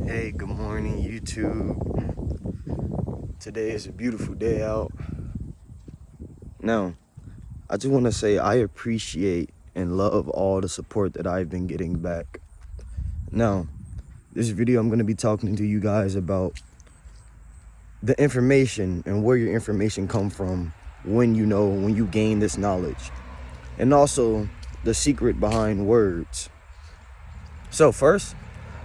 Hey, good morning, YouTube. Today is a beautiful day out. Now, I just want to say I appreciate and love all the support that I've been getting back. Now, this video I'm going to be talking to you guys about the information and where your information come from when you gain this knowledge. And also the secret behind words. So first,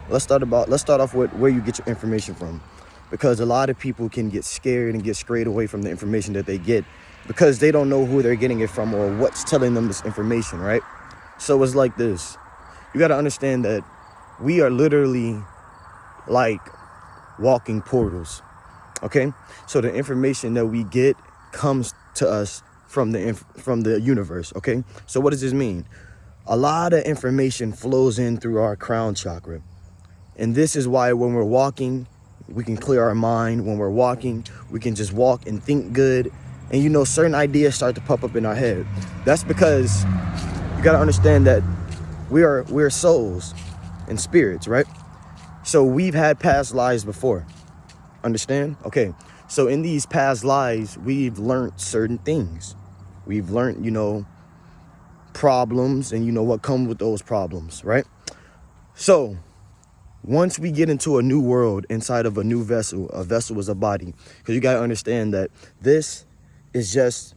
let's start off with where you get your information from, because a lot of people can get scared and get strayed away from the information that they get because they don't know who they're getting it from or what's telling them this information, right? So it's like this. You got to understand that we are literally like walking portals, okay? So the information that we get comes to us from the universe, okay? So what does this mean? A lot of information flows in through our crown chakra. And this is why when we're walking, we can clear our mind. When we're walking, we can just walk and think good. And certain ideas start to pop up in our head. That's because you got to understand that we're souls and spirits, right? So we've had past lives before. Understand? Okay. So in these past lives, we've learned certain things. We've learned, problems and what comes with those problems, right? So once we get into a new world inside of a new vessel, a vessel is a body. Because you got to understand that this is just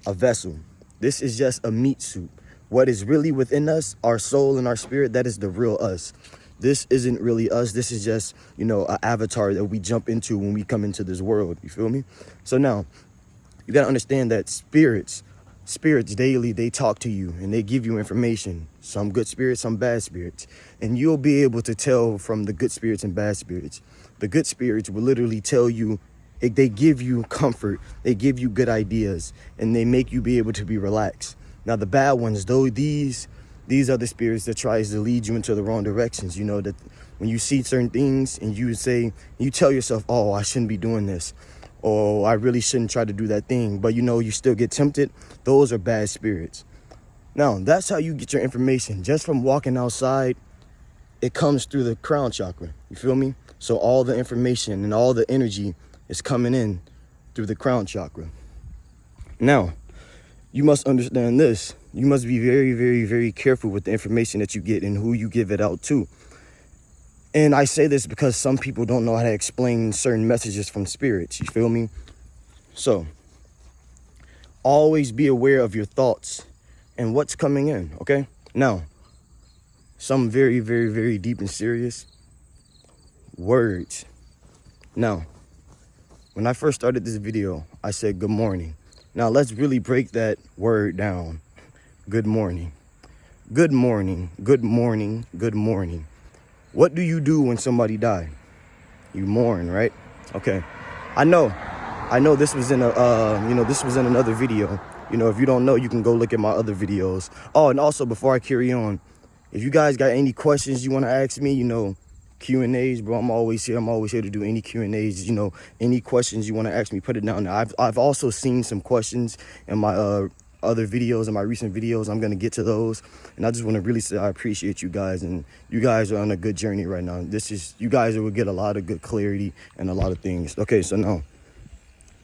a vessel. This is just a meat suit. What is really within us, our soul and our spirit, that is the real us. This isn't really us. This is just, an avatar that we jump into when we come into this world. You feel me? So now, you got to understand that spirits daily, they talk to you and they give you information. Some good spirits, some bad spirits. And you'll be able to tell from the good spirits and bad spirits. The good spirits will literally tell you, they give you comfort, they give you good ideas, and they make you be able to be relaxed. Now the bad ones, though, these are the spirits that tries to lead you into the wrong directions. That when you see certain things and you tell yourself, oh, I shouldn't be doing this. Oh, I really shouldn't try to do that thing. But you still get tempted. Those are bad spirits. Now, that's how you get your information. Just from walking outside, it comes through the crown chakra. You feel me? So all the information and all the energy is coming in through the crown chakra. Now, you must understand this. You must be very, very, very careful with the information that you get and who you give it out to. And I say this because some people don't know how to explain certain messages from spirits. You feel me? So, always be aware of your thoughts and what's coming in, okay? Now, some very, very, very deep and serious words. Now, when I first started this video, I said good morning. Now, let's really break that word down. Good morning. Good morning. Good morning. Good morning. What do you do when somebody died? You mourn, right? Okay. I know this was in another video. If you don't know, you can go look at my other videos. Oh, and also before I carry on, if you guys got any questions you want to ask me, Q&As, bro, I'm always here. I'm always here to do any Q&As. Any questions you want to ask me, put it down there. I've also seen some questions in my other videos, in my recent videos. I'm going to get to those. And I just want to really say I appreciate you guys. And you guys are on a good journey right now. You guys will get a lot of good clarity and a lot of things. Okay, so now,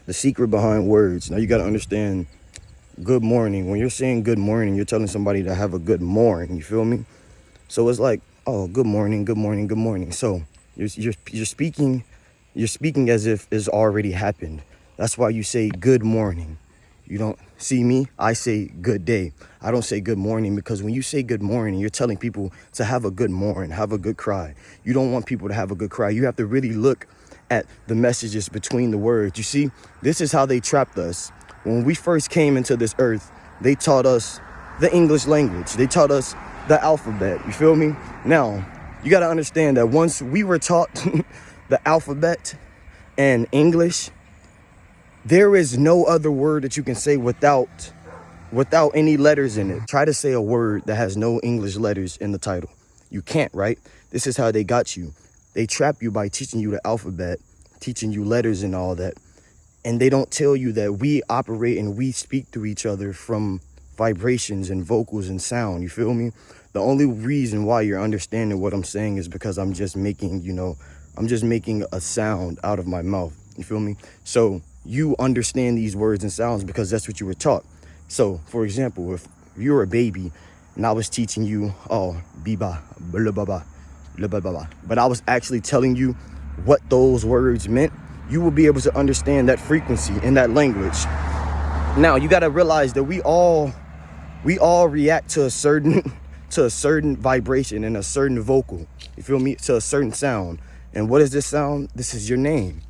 the secret behind words. Now, you got to understand good morning. When you're saying good morning, you're telling somebody to have a good morning. You feel me? So it's like, oh, good morning, good morning, good morning. So you're speaking as if it's already happened. That's why you say good morning. You don't see me, I say good day. I don't say good morning, because when you say good morning, you're telling people to have a good morning, have a good cry. You don't want people to have a good cry. You have to really look at the messages between the words. You see, this is how they trapped us. When we first came into this earth, they taught us the English language. They taught us the alphabet. You feel me? Now, you got to understand that once we were taught the alphabet and English, there is no other word that you can say without any letters in it. Try to say a word that has no English letters in the title. You can't, right? This is how they got you. They trap you by teaching you the alphabet, teaching you letters and all that. And they don't tell you that we operate and we speak to each other from vibrations and vocals and sound. You feel me? The only reason why you're understanding what I'm saying is because I'm just making, I'm just making a sound out of my mouth. You feel me? So you understand these words and sounds because that's what you were taught. So, for example, if you were a baby and I was teaching you, oh, biba, blah, blah, blah, blah, blah, blah, but I was actually telling you what those words meant, you will be able to understand that frequency in that language. Now, you got to realize that we all react to a certain vibration and a certain vocal. You feel me? To a certain sound. And what is this sound? This is your name.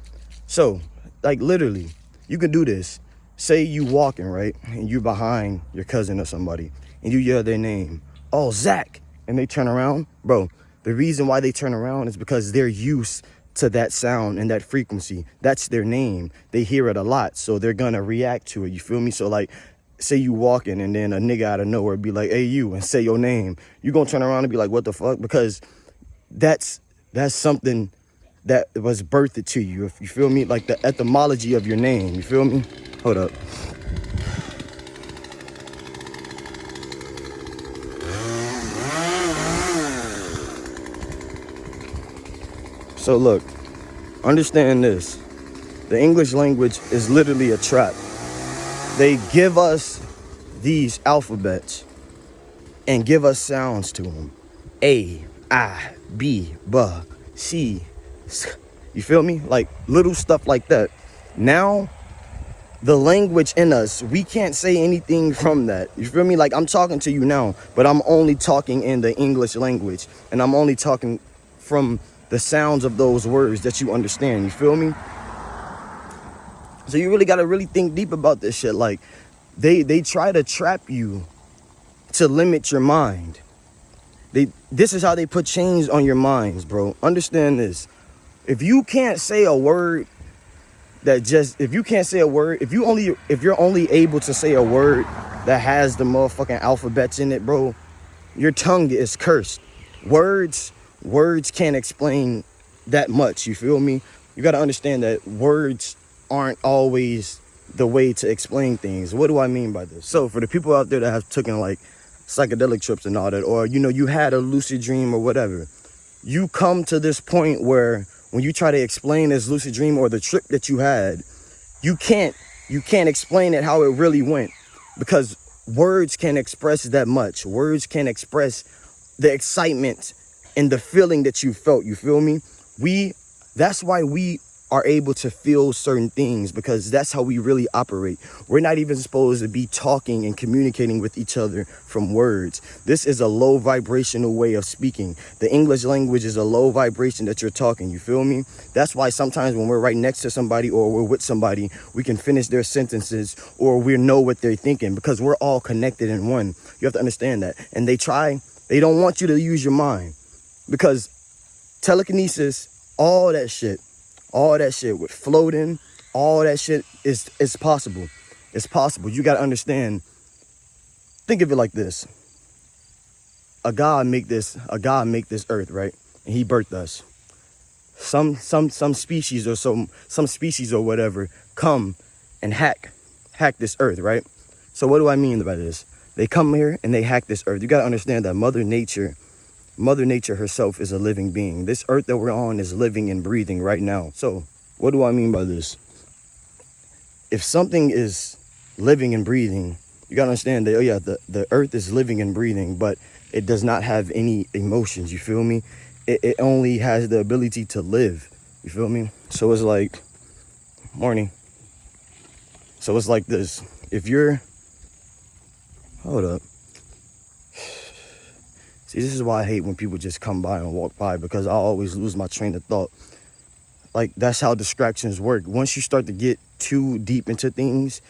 So, like literally, you can do this. Say you walking, right? And you behind your cousin or somebody and you yell their name. Oh, Zach. And they turn around. Bro, the reason why they turn around is because they're used to that sound and that frequency. That's their name. They hear it a lot, so they're gonna react to it. You feel me? So like, say you walking and then a nigga out of nowhere be like, hey, you, and say your name. You gonna turn around and be like, what the fuck? Because that's something that was birthed to you. If you feel me? Like the etymology of your name. You feel me? Hold up. So look, understand this. The English language is literally a trap. They give us these alphabets and give us sounds to them. A, I, B, B, C. You feel me? Like little stuff like that. Now, the language in us, we can't say anything from that. You feel me? Like I'm talking to you now, but I'm only talking in the English language. And I'm only talking from the sounds of those words that you understand. You feel me? So you really got to really think deep about this shit. Like they try to trap you to limit your mind. This is how they put chains on your minds, bro. Understand this. If you can't say a word if you're only able to say a word that has the motherfucking alphabets in it, bro, your tongue is cursed. Words can't explain that much. You feel me? You got to understand that words aren't always the way to explain things. What do I mean by this? So for the people out there that have taken like psychedelic trips and all that, or you had a lucid dream or whatever, you come to this point where when you try to explain this lucid dream or the trip that you had, you can't explain it how it really went, because words can't express that much. Words can't express the excitement and the feeling that you felt. You feel me? That's why we are able to feel certain things, because that's how we really operate. We're not even supposed to be talking and communicating with each other from words. This is a low vibrational way of speaking. The English language is a low vibration that you're talking. You feel me? That's why sometimes when we're right next to somebody or we're with somebody, we can finish their sentences or we know what they're thinking, because we're all connected in one. You have to understand that. And they don't want you to use your mind, because telekinesis, all that shit with floating, all that shit is possible. It's possible. You got to understand. Think of it like this. A God make this earth, right? And he birthed us. Some species or some species or whatever come and hack this earth, right? So what do I mean by this? They come here and they hack this earth. You got to understand that Mother Nature herself is a living being. This earth that we're on is living and breathing right now. So what do I mean by this? If something is living and breathing, you gotta understand that, oh yeah, the earth is living and breathing, but it does not have any emotions. You feel me? It only has the ability to live. You feel me? So it's like, morning. So it's like this. Hold up. See, this is why I hate when people just come by and walk by, because I always lose my train of thought. Like, that's how distractions work. Once you start to get too deep into things,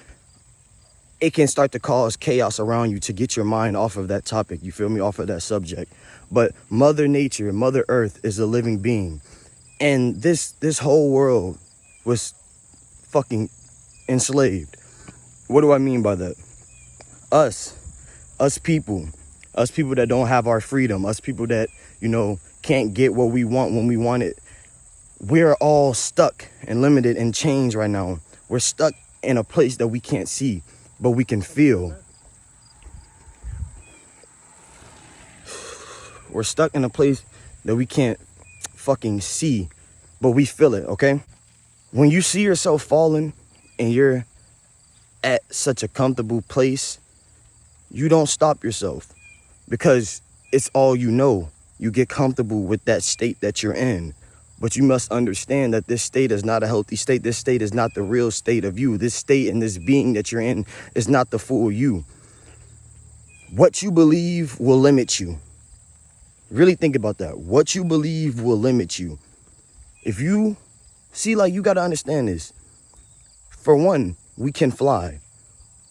it can start to cause chaos around you to get your mind off of that topic. You feel me? Off of that subject. But Mother Nature, Mother Earth is a living being. And this whole world was fucking enslaved. What do I mean by that? Us people that don't have our freedom, us people that, can't get what we want when we want it. We're all stuck and limited and chains right now. We're stuck in a place that we can't see, but we can feel. We're stuck in a place that we can't fucking see, but we feel it, okay? When you see yourself falling and you're at such a comfortable place, you don't stop yourself because it's all you know. You get comfortable with that state that you're in. But you must understand that this state is not a healthy state. This state is not the real state of you. This state and this being that you're in is not the full you. What you believe will limit you. Really think about that. What you believe will limit you. If you see, like, you got to understand this. For one, we can fly.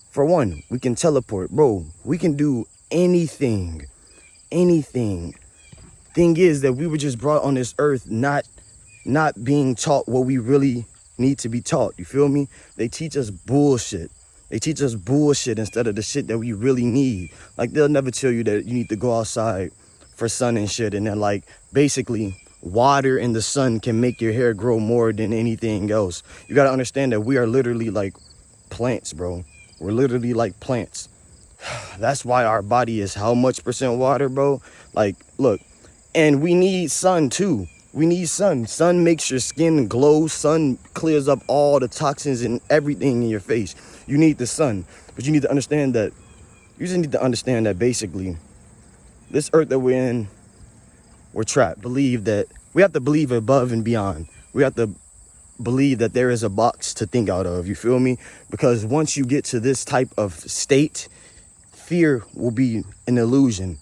For one, we can teleport. Bro, we can do anything. Anything. Thing is that we were just brought on this earth not being taught what we really need to be taught. You feel me? They teach us bullshit. They teach us bullshit instead of the shit that we really need. Like, they'll never tell you that you need to go outside for sun and shit. And then, like, basically, water and the sun can make your hair grow more than anything else. You got to understand that we are literally like plants, bro. We're literally like plants. That's why our body is how much percent water, bro? Like, look. And we need sun, too. We need sun. Sun makes your skin glow. Sun clears up all the toxins and everything in your face. You need the sun. But you need to understand that, basically, this earth that we're in, we're trapped. We have to believe above and beyond. We have to believe that there is a box to think out of. You feel me? Because once you get to this type of state, fear will be an illusion.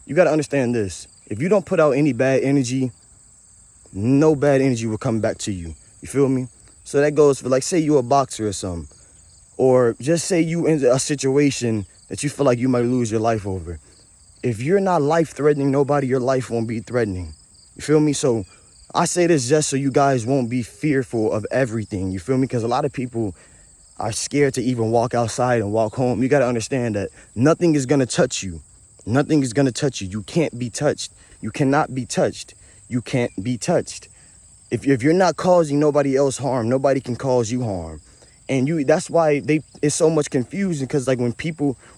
You got to understand this. If you don't put out any bad energy, no bad energy will come back to you. You feel me? So that goes for, like, say you a boxer or something. Or just say you in a situation that you feel like you might lose your life over. If you're not life-threatening nobody, your life won't be threatening. You feel me? So I say this just so you guys won't be fearful of everything. You feel me? Because a lot of people are scared to even walk outside and walk home. You got to understand that nothing is going to touch you. Nothing is going to touch you. You can't be touched. You cannot be touched. You can't be touched. If you're not causing nobody else harm, nobody can cause you harm. And that's why it's so much confusion, because like when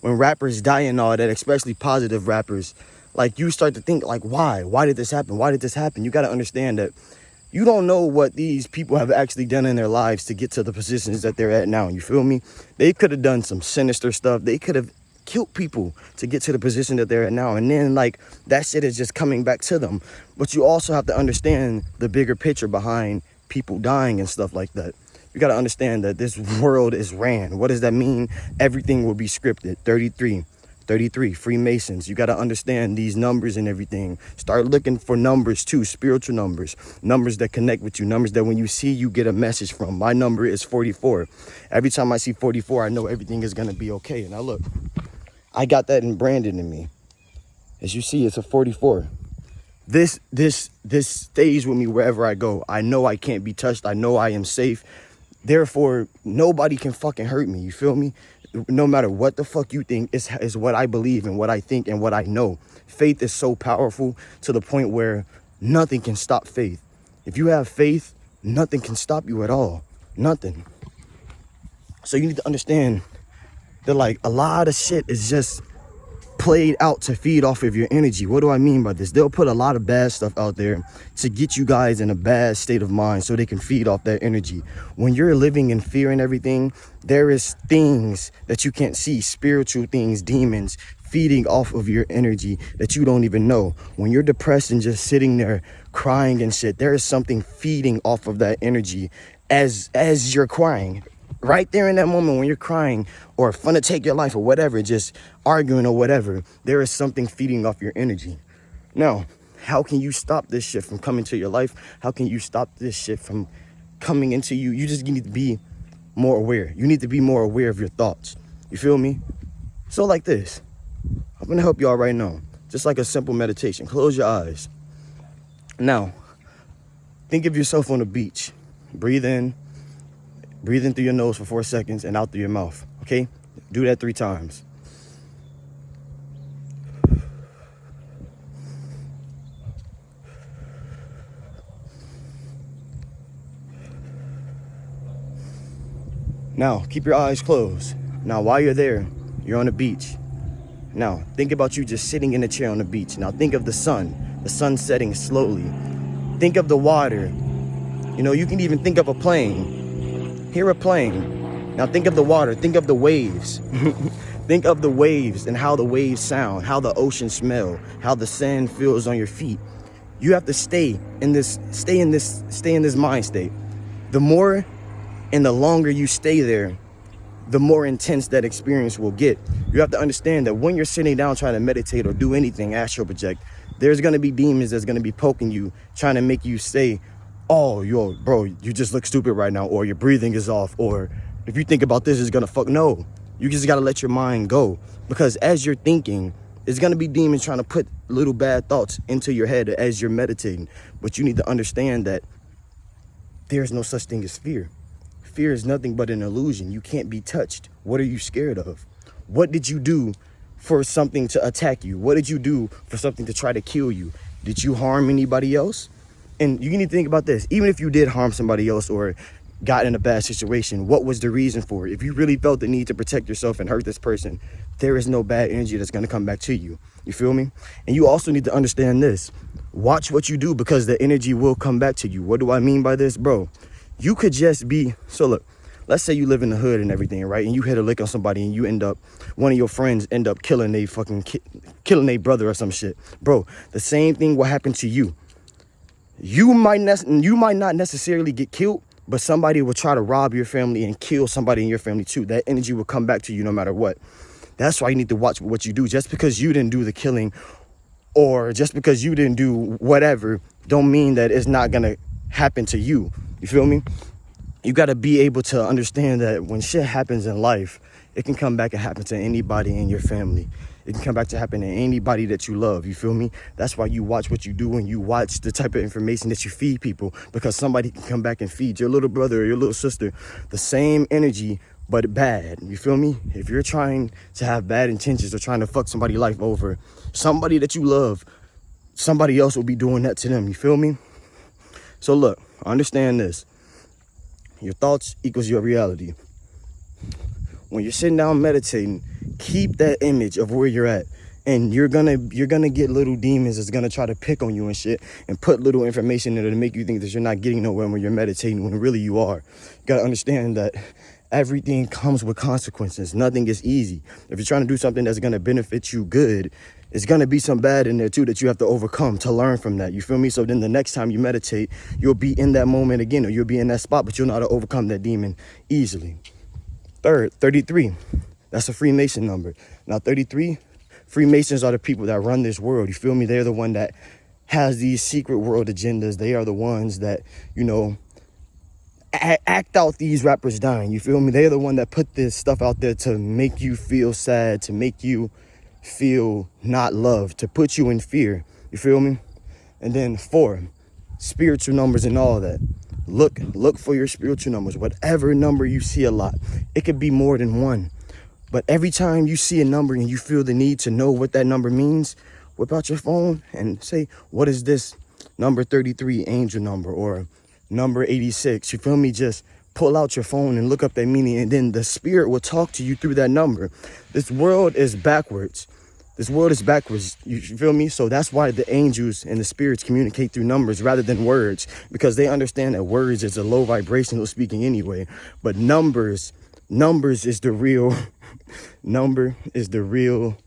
rappers die and all that, especially positive rappers, like you start to think like, why did this happen? Why did this happen? You got to understand that you don't know what these people have actually done in their lives to get to the positions that they're at now. You feel me? They could have done some sinister stuff. They could have killed people to get to the position that they're at now. And then like that shit is just coming back to them. But you also have to understand the bigger picture behind people dying and stuff like that. You got to understand that this world is ran. What does that mean? Everything will be scripted. 33 Freemasons. You got to understand these numbers and everything. Start looking for numbers too, spiritual numbers that connect with you, numbers that when you see, you get a message from. My number is 44. Every time I see 44, I know everything is going to be okay. And now look, I got that branded in me. As you see, it's a 44. This stays with me wherever I go. I know I can't be touched. I know I am safe. Therefore, nobody can fucking hurt me. You feel me? No matter what the fuck you think, is what I believe and what I think and what I know. Faith is so powerful to the point where nothing can stop faith. If you have faith, nothing can stop you at all. Nothing. So you need to understand that like a lot of shit is just played out to feed off of your energy. What do I mean by this? They'll put a lot of bad stuff out there to get you guys in a bad state of mind so they can feed off that energy. When you're living in fear and everything, there is things that you can't see, spiritual things, demons feeding off of your energy that you don't even know. When you're depressed and just sitting there crying and shit, there is something feeding off of that energy as you're crying. Right there in that moment when you're crying or finna take your life or whatever, just arguing or whatever, there is something feeding off your energy. Now, how can you stop this shit from coming to your life? How can you stop this shit from coming into you? You just need to be more aware. You need to be more aware of your thoughts. You feel me? So like this, I'm gonna help y'all right now. Just like a simple meditation. Close your eyes. Now, think of yourself on the beach. Breathe in through your nose for 4 seconds and out through your mouth, okay? Do that 3 times. Now, keep your eyes closed. Now, while you're there, you're on the beach. Now, think about you just sitting in a chair on the beach. Now, think of the sun setting slowly. Think of the water. You know, you can even think of a plane. Hear a plane. Now think of the water. Think of the waves. Think of the waves and how the waves sound, how the ocean smell, how the sand feels on your feet. You have to stay in this mind state. The more and the longer you stay there, the more intense that experience will get. You have to understand that when you're sitting down trying to meditate or do anything, astral project, there's gonna be demons that's gonna be poking you, trying to make you say, oh, yo, bro, you just look stupid right now, or your breathing is off, or if you think about this, it's gonna fuck. No, you just gotta let your mind go, because as you're thinking, it's gonna be demons trying to put little bad thoughts into your head as you're meditating. But you need to understand that there's no such thing as fear. Fear is nothing but an illusion. You can't be touched. What are you scared of? What did you do for something to attack you? What did you do for something to try to kill you? Did you harm anybody else? And you need to think about this. Even if you did harm somebody else or got in a bad situation, what was the reason for it? If you really felt the need to protect yourself and hurt this person, there is no bad energy that's going to come back to you. You feel me? And you also need to understand this. Watch what you do, because the energy will come back to you. What do I mean by this, bro? You could just be, so look, let's say you live in the hood and everything, right? And you hit a lick on somebody and you end up, one of your friends end up killing their brother or some shit. Bro, the same thing will happen to you. You might not necessarily get killed, but somebody will try to rob your family and kill somebody in your family too. That energy will come back to you no matter what. That's why you need to watch what you do. Just because you didn't do the killing, or just because you didn't do whatever, don't mean that it's not gonna happen to you. You feel me? You gotta be able to understand that when shit happens in life, it can come back and happen to anybody in your family. It can come back to happen to anybody that you love. You feel me? That's why you watch what you do and you watch the type of information that you feed people, because somebody can come back and feed your little brother or your little sister the same energy, but bad. You feel me? If you're trying to have bad intentions or trying to fuck somebody's life over, somebody that you love, somebody else will be doing that to them. You feel me? So look, understand this. Your thoughts equals your reality. When you're sitting down meditating, keep that image of where you're at. And you're gonna get little demons that's gonna try to pick on you and shit and put little information in it to make you think that you're not getting nowhere when you're meditating, when really you are. You gotta understand that everything comes with consequences. Nothing is easy. If you're trying to do something that's gonna benefit you good, it's gonna be some bad in there too that you have to overcome to learn from that. You feel me? So then the next time you meditate, you'll be in that moment again, or you'll be in that spot, but you'll know how to overcome that demon easily. Third, 33. That's a Freemason number. Now 33, Freemasons are the people that run this world. You feel me? They're the one that has these secret world agendas. They are the ones that, you know, act out these rappers dying. You feel me? They're the one that put this stuff out there to make you feel sad, to make you feel not loved, to put you in fear. You feel me? And then 4, spiritual numbers and all that. Look for your spiritual numbers. Whatever number you see a lot, it could be more than 1. But every time you see a number and you feel the need to know what that number means, whip out your phone and say, what is this number 33 angel number, or number 86? You feel me? Just pull out your phone and look up that meaning, and then the spirit will talk to you through that number. This world is backwards. This world is backwards. You feel me? So that's why the angels and the spirits communicate through numbers rather than words, because they understand that words is a low vibrational speaking anyway. But numbers is the real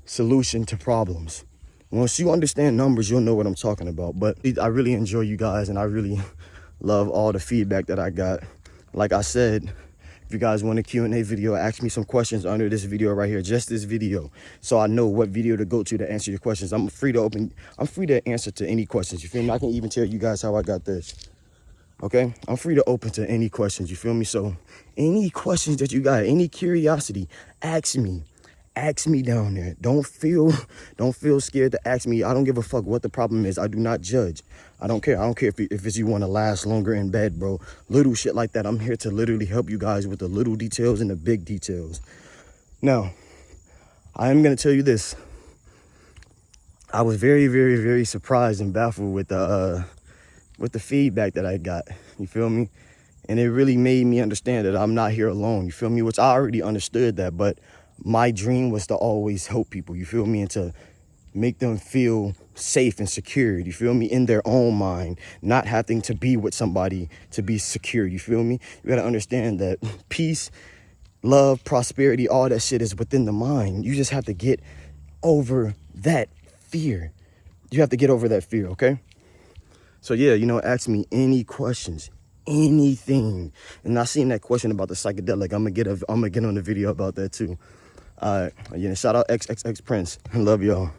solution to problems. Once you understand numbers, you'll know what I'm talking about. But I really enjoy you guys, and I really love all the feedback that I got. Like I said, if you guys want a Q&A video, ask me some questions under this video right here, just this video, so I know what video to go to answer your questions. I'm free to answer to any questions. You feel me? I can even tell you guys how I got this. Okay, I'm free to open to any questions. You feel me? So any questions that you got, any curiosity, ask me down there. Don't feel scared to ask me. I don't give a fuck what the problem is. I do not judge. I don't care if it's you want to last longer in bed, bro. Little shit like that. I'm here to literally help you guys with the little details and the big details. Now, I am going to tell you this. I was very, very, very surprised and baffled with the feedback that I got. You feel me? And it really made me understand that I'm not here alone. You feel me? Which I already understood that, but my dream was to always help people. You feel me? And to make them feel safe and secured, you feel me, in their own mind, not having to be with somebody to be secure, you feel me? You gotta understand that peace, love, prosperity, all that shit is within the mind. You just have to get over that fear. You have to get over that fear, okay? So yeah, you know, ask me any questions, anything. And I seen that question about the psychedelic. I'm gonna get on the video about that too. Yeah, shout out XXX Prince. I love y'all.